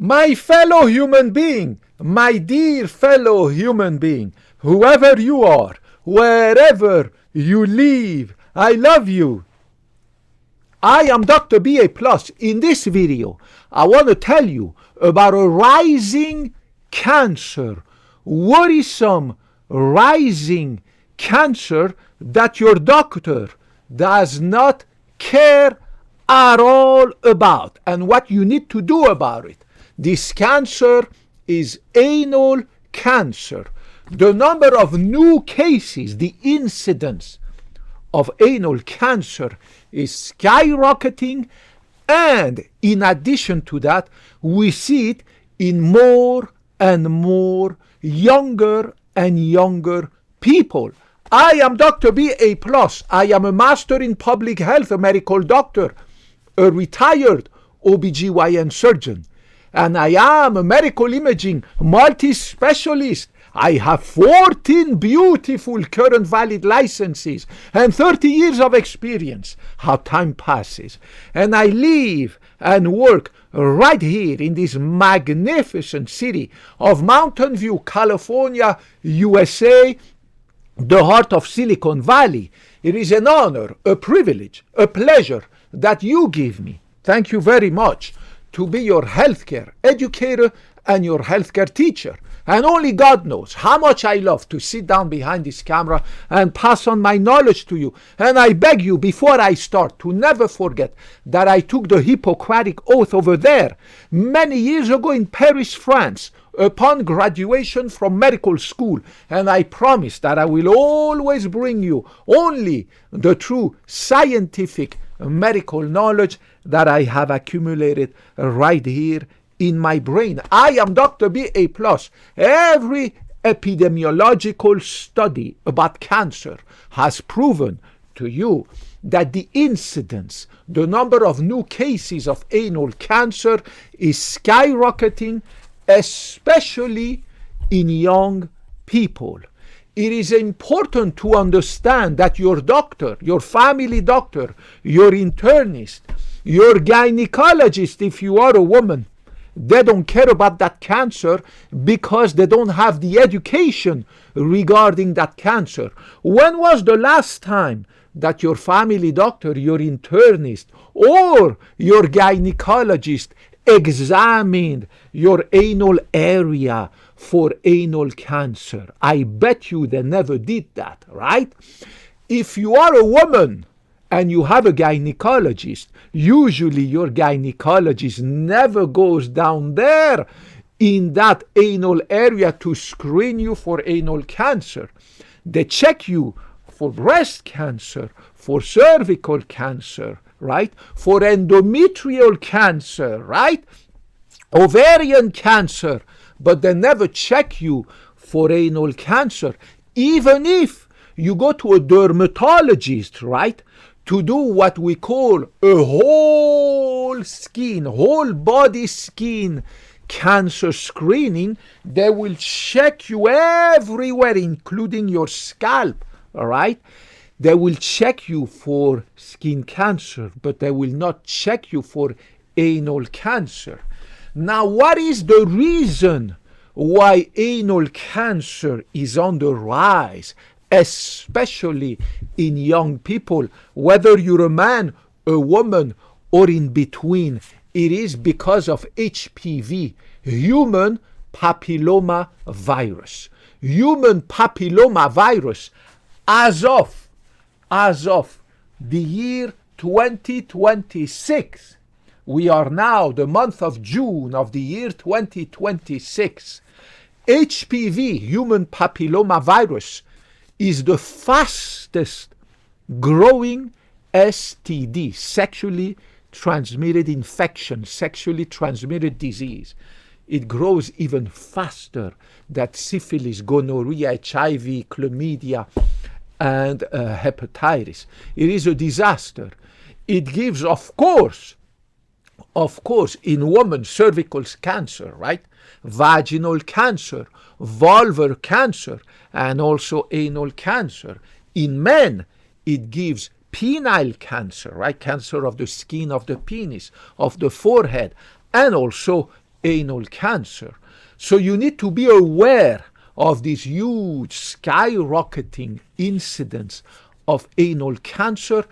My fellow human being, my dear fellow human being, whoever you are, wherever you live, I love you. I am Dr. BA+. In this video, I want to tell you about a rising cancer, worrisome rising cancer that your doctor does not care at all about, and what you need to do about it. This cancer is anal cancer. The number of new cases, the incidence of anal cancer is skyrocketing, and in addition to that, we see it in more and more younger and younger people. I am Dr. BA+. I am a master in public health, a medical doctor, a retired OBGYN surgeon, and I am a medical imaging multi-specialist. I have 14 beautiful current valid licenses and 30 years of experience. How time passes. And I live and work right here in this magnificent city of Mountain View, California, USA, the heart of Silicon Valley. It is an honor, a privilege, a pleasure that you give me. Thank you very much, to be your healthcare educator and your healthcare teacher. And only God knows how much I love to sit down behind this camera and pass on my knowledge to you. And I beg you, before I start, to never forget that I took the Hippocratic Oath over there many years ago in Paris, France, upon graduation from medical school. And I promise that I will always bring you only the true scientific medical knowledge that I have accumulated right here in my brain. I am Dr. BA+. Every epidemiological study about cancer has proven to you that the incidence, the number of new cases of anal cancer is skyrocketing, especially in young people. It is important to understand that your doctor, your family doctor, your internist, your gynecologist, if you are a woman, they don't care about that cancer because they don't have the education regarding that cancer. When was the last time that your family doctor, your internist, or your gynecologist examined your anal area for anal cancer? I bet you they never did that, right? If you are a woman and you have a gynecologist, usually your gynecologist never goes down there in that anal area to screen you for anal cancer. They check you for breast cancer, for cervical cancer, right? For endometrial cancer, right? Ovarian cancer, but they never check you for anal cancer. Even if you go to a dermatologist, right, to do what we call a whole body skin cancer screening, they will check you everywhere, including your scalp, all right? They will check you for skin cancer, but they will not check you for anal cancer. Now, what is the reason why anal cancer is on the rise, especially in young people, whether you're a man, a woman, or in between? It is because of HPV, human papilloma virus. Human papilloma virus, as of the year 2026, we are now the month of June of the year 2026. HPV, human papilloma virus, is the fastest growing STD, sexually transmitted infection, sexually transmitted disease. It grows even faster than syphilis, gonorrhea, HIV, chlamydia, and hepatitis. It is a disaster. It gives, of course, in women, cervical cancer, right? Vaginal cancer, vulvar cancer, and also anal cancer. In men, it gives penile cancer, right? Cancer of the skin of the penis, of the forehead, and also anal cancer. So you need to be aware of this huge skyrocketing incidence of anal cancer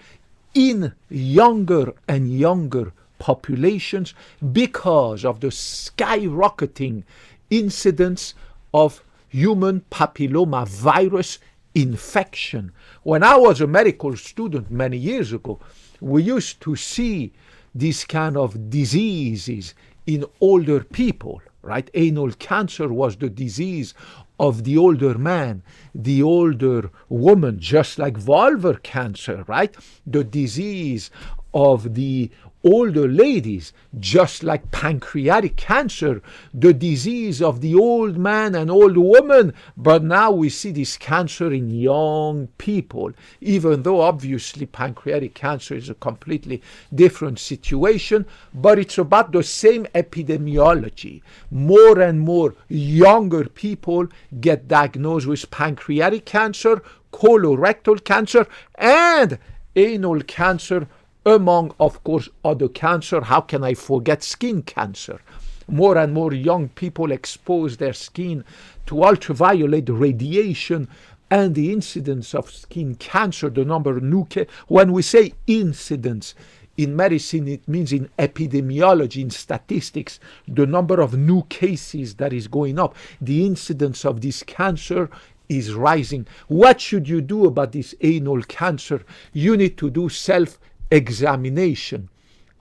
in younger and younger populations because of the skyrocketing incidence of human papilloma virus infection. When I was a medical student many years ago, we used to see these kind of diseases in older people, right? Anal cancer was the disease of the older man, the older woman, just like vulvar cancer, right? The disease of the older ladies, just like pancreatic cancer, the disease of the old man and old woman. But now we see this cancer in young people, even though obviously pancreatic cancer is a completely different situation, but it's about the same epidemiology. More and more younger people get diagnosed with pancreatic cancer, colorectal cancer, and anal cancer, among, of course, other cancer. How can I forget skin cancer? More and more young people expose their skin to ultraviolet radiation, and the incidence of skin cancer, the number of new cases, when we say incidence in medicine, it means in epidemiology, in statistics, the number of new cases that is going up. The incidence of this cancer is rising. What should you do about this anal cancer? You need to do self-examination.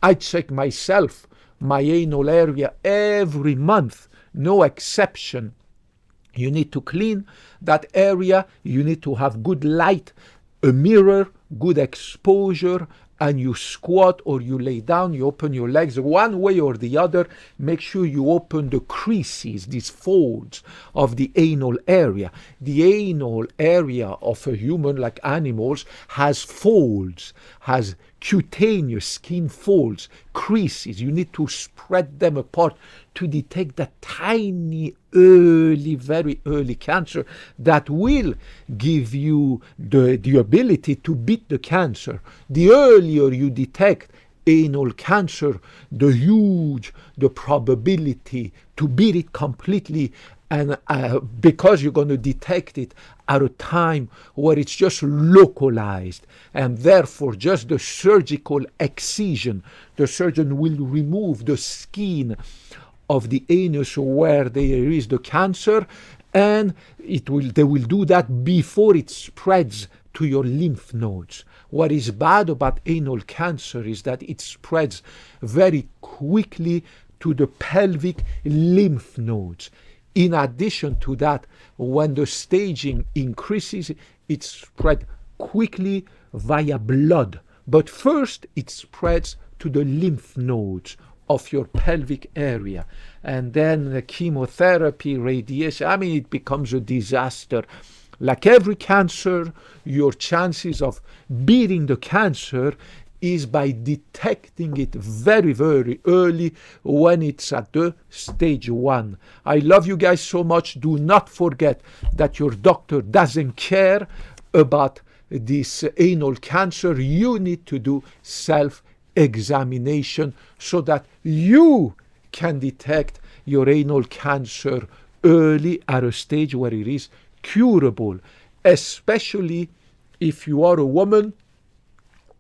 I check myself, my anal area, every month, no exception. You need to clean that area. You need to have good light, a mirror, good exposure, and you squat or you lay down, you open your legs one way or the other. Make sure you open the creases, these folds of the anal area. The anal area of a human, like animals, has folds, has cutaneous skin folds, creases. You need to spread them apart to detect that tiny, early, very early cancer that will give you the ability to beat the cancer. The earlier you detect anal cancer, the probability to beat it completely, and because you're going to detect it at a time where it's just localized, and therefore just the surgical excision, the surgeon will remove the skin of the anus where there is the cancer, and they will do that before it spreads to your lymph nodes. What is bad about anal cancer is that it spreads very quickly to the pelvic lymph nodes. In addition to that, when the staging increases, it spreads quickly via blood. But first, it spreads to the lymph nodes of your pelvic area. And then the chemotherapy, radiation, it becomes a disaster. Like every cancer, your chances of beating the cancer is by detecting it very, very early when it's at the stage 1. I love you guys so much. Do not forget that your doctor doesn't care about this anal cancer. You need to do self-examination so that you can detect your anal cancer early at a stage where it is curable, especially if you are a woman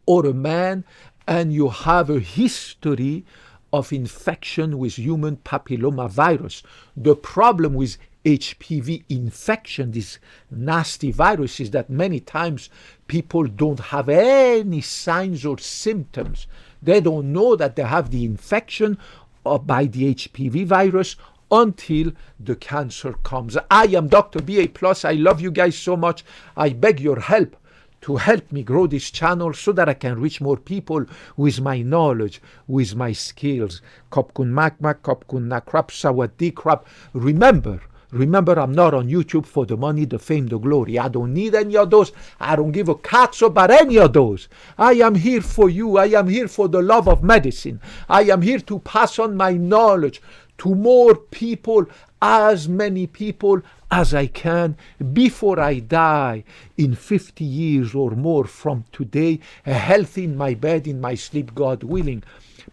or a man and you have a history of infection with human papilloma virus. The problem with HPV infection, this nasty virus, is that many times people don't have any signs or symptoms. They don't know that they have the infection by the HPV virus until the cancer comes. I am Dr. BA+. I love you guys so much. I beg your help to help me grow this channel so that I can reach more people with my knowledge, with my skills. Kopkun Makmak, Kopkun Nakrap, Sawadee Krap. Remember, I'm not on YouTube for the money, the fame, the glory. I don't need any of those. I don't give a cat's about any of those. I am here for you. I am here for the love of medicine. I am here to pass on my knowledge to more people, as many people as I can, before I die in 50 years or more from today, healthy in my bed, in my sleep, God willing.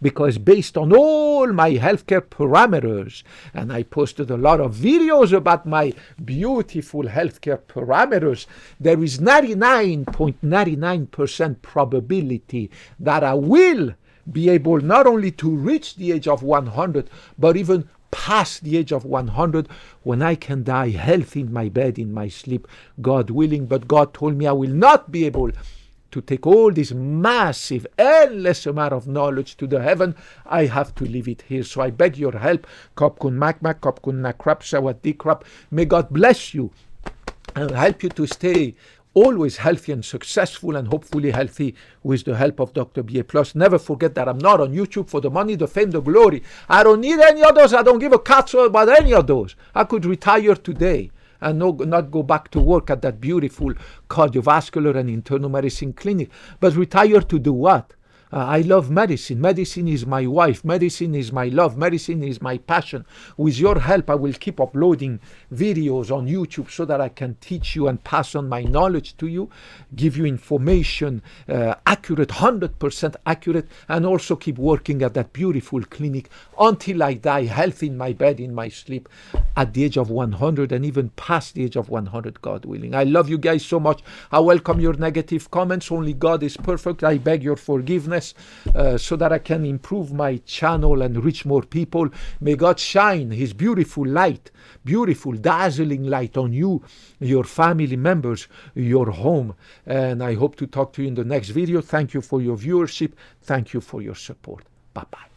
because based on all my healthcare parameters, and I posted a lot of videos about my beautiful healthcare parameters, there is 99.99% probability that I will be able not only to reach the age of 100, but even past the age of 100 when I can die healthy in my bed, in my sleep, God willing. But God told me I will not be able to take all this massive, endless amount of knowledge to the heaven. I have to leave it here. So I beg your help. Kop kun makmak, kop kun nakrap, sawat dikrap. May God bless you and help you to stay always healthy and successful, and hopefully healthy with the help of Dr. B.A. Plus. Never forget that I'm not on YouTube for the money, the fame, the glory. I don't need any of those. I don't give a cat's about any of those. I could retire today and not go back to work at that beautiful cardiovascular and internal medicine clinic. But retire to do what? I love medicine. Medicine is my wife. Medicine is my love. Medicine is my passion. With your help, I will keep uploading videos on YouTube so that I can teach you and pass on my knowledge to you, give you information, accurate, 100% accurate, and also keep working at that beautiful clinic until I die healthy in my bed, in my sleep, at the age of 100 and even past the age of 100, God willing. I love you guys so much. I welcome your negative comments. Only God is perfect. I beg your forgiveness. So that I can improve my channel and reach more people. May God shine His beautiful light, beautiful, dazzling light on you, your family members, your home. And I hope to talk to you in the next video. Thank you for your viewership. Thank you for your support. Bye-bye.